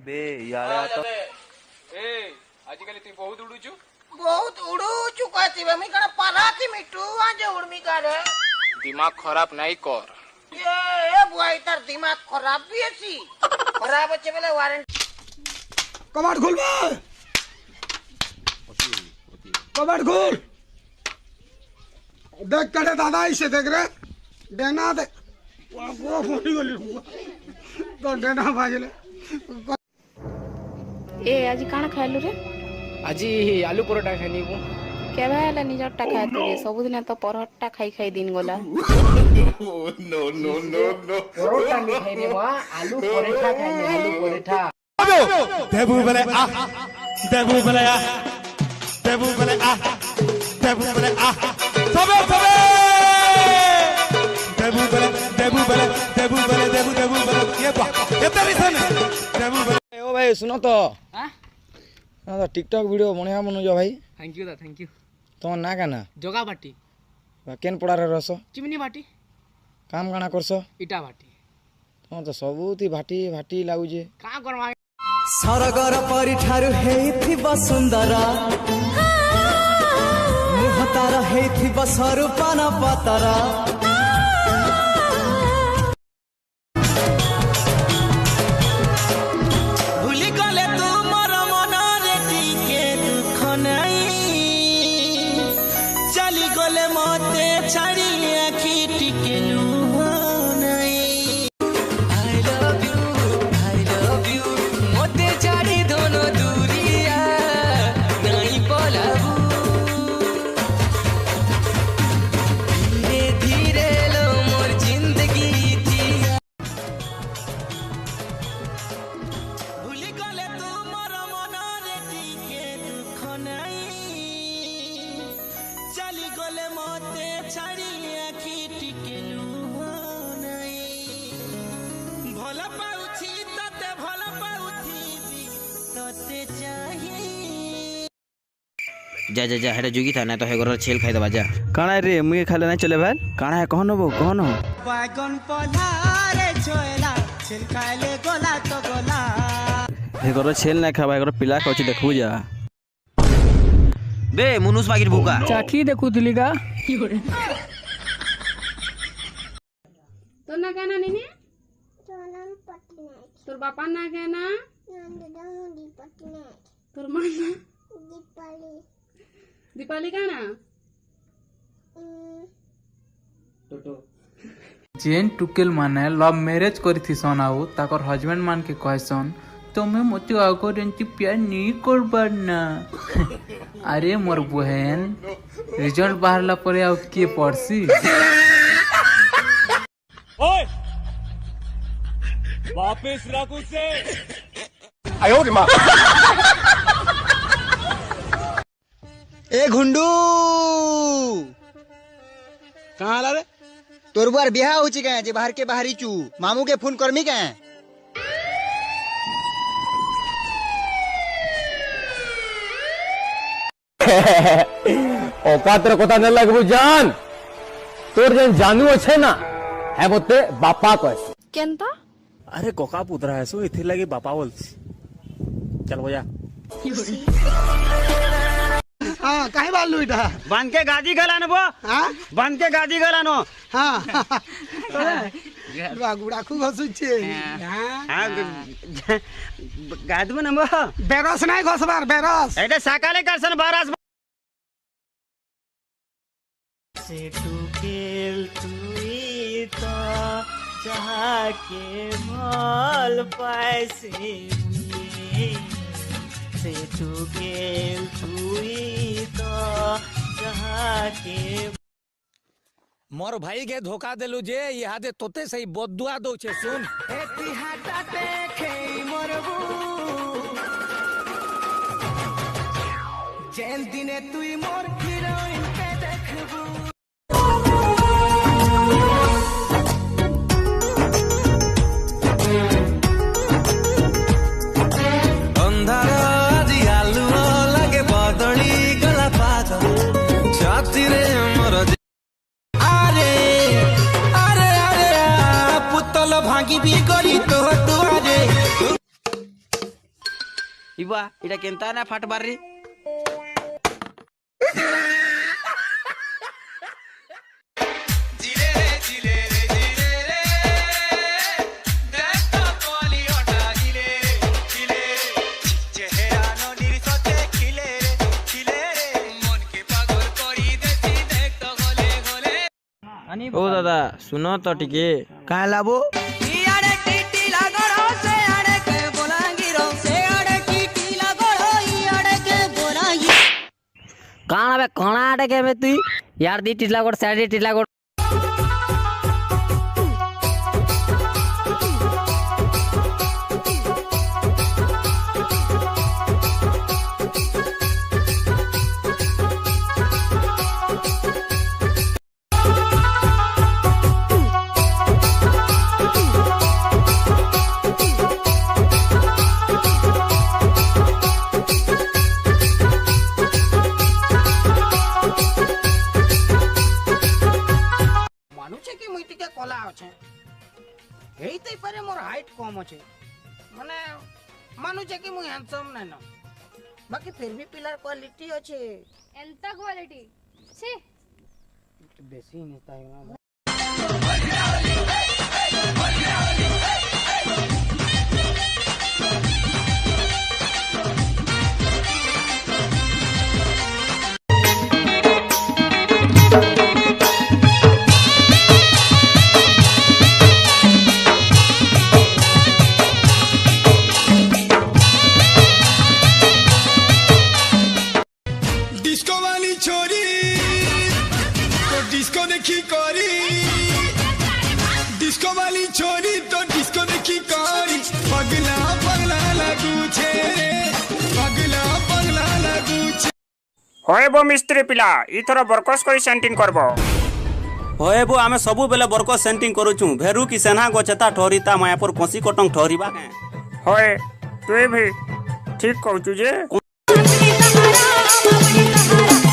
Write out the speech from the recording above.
बे यार तो ए आजिकल तू बहुत उड़ुचु कहती मी कण पराती मिटू आज उड़मी करे दिमाग खराब नहीं कर ए बुआई तार दिमाग खराब भी अछि खराब अच्छे बेले वारंटी कबाड़ खोल बे कबाड़ खोल देख कड़े दादा इसे देख रे डेना दे वो फटी गली तो डेना भाजले ए आज काना खाइलु रे आज आलू परोटा खानी को केबे हला निजरटा खाइतु रे सब दिन तो परोटा खाई खाई दिन गला no no no no parotta नहीं खाइने वा आलू परोटा खाइने आलू परोटा देबू बले आ देबू बले आ देबू बले आ देबू बले आ सबे सबे देबू बले देबू बले देबू बले देबू देबू बले ये तेरी सन देबू बले ओ भाई सुनो तो हां तो टिकटॉक वीडियो बढ़िया बनो जो भाई थैंक यू दा थैंक यू तो ना काना जोगा बाटी केन पड़ारे रस चिमनी बाटी काम काना करस इटा बाटी तो तो सबुती भाटी भाटी लागुजे का करवा सरगर परिठारु हेइथिब सुंदर मुह तार हेइथिब स्वरूपन पतर भूली गले तू मोर मन रे टिके दुख नहीं चली गले मते छाड़ी आखी टिके लुह नहीं आई लव यू मते छाड़ी दोनों दूरिया नहीं पलाबू धीरे धीरे लो मोर जिंदगी जिया भूली गले तू मोर मन रे टिके दुख नहीं चली गले मते छाड़ी आखी टिके लुह नहीं भल पाउछि तते भल पाउथिबी तते चाहिए जा जा जा हेडा जुगी था ना तो हे घर छेल खाई दबा जा काना रे मुई खाले नहीं चले भाई काना है कहन बागन पलारे छोएला छिलकाले गोला तो गोला हे घर छेल नहीं खाबा घर पिला कछि देखबू जा बे मुनुस बागिर बुका चाकी देखु दिलीगा तो ना कहना नहीं तोर बापा ना कहना तोर मां ना दीपाली कहना जेन टुकेल माने लव मैरिज करी सन आउ ताकर हस्बैंड मान के कहसन तुम्हें मत आगो रेंटी प्यार नहीं करबार ना अरे मोर बहन रिजल्ट बाहरला परे आउ के पड़सी ओए वापस रखो से आयो रे मां ए घुंडू कहां आला रे तोर बार बियाह होची गए जे बाहर के बाहरी चू मामू के फोन करमी गए औकातर कोता न लगबू जान तोर जन जानू अच्छे ना है बोते बापा कस केनता अरे कोका पुतरा है सो इथे लगी बापा बोलसी चल बजा हां काहे बाल लुइटा बांध के गादी गलानो बो हां बांध के गादी गलानो हां गुड़ा खूब हसुचे हां गाद में नबो बेरस नहीं घसबार बेरस एटे साकाले करसन बारास से टुकेल तुई तो चाह के माल पाइसे से टुकेल तुई तो चाह के मोर भाई के धोखा देलु जे यादे तोते सही बदुआ दो छे सुन एती हाटाते खेई मरबू जेन दिने तुई मोर हीरोइन के देखबू अंधार आज आलुओ लगे बदली गला पाद छाती रे मोर अरे अरे अरे पुतल भागी भी करी तो दुआरे ইবা এটা কেনতা না ফাটবার রে ও দাদা শুনো তো টিকে কায় লাবো কানা বে কানা আটে কে বে তুই ইয়ার দি টিটলাগড় সাইড দি টিটলাগড় মানুষে কি মুই টিকে কলা আছে এইতেই পারে মোর হাইট কম আছে মানে মানুষে কি মুই হ্যান্ডসাম নাই না বাকি ফির भी পিলার কোয়ালিটি আছে ఎంత క్వాలిటీ ఛీ বেশি নেতা না डिस्को वाली छोरी तो डिस्को देखी करी डिस्को वाली छोरी तो डिस्को देखी करी पगला पगला लगू छे पगला पगला लगू छे হয় বো মিস্ত্রি পিলা ইথর বরকস করি সেন্টিং করব হয়ে বো আমি সবু বেলে বরক সেন্টিং করুছু ভেরু কি সেনা গছেতা ঠরিতা মায়াপুর কষি কটং ঠরিবা হয় তুই ভি ঠিক কହୁଛୁ যে সহারা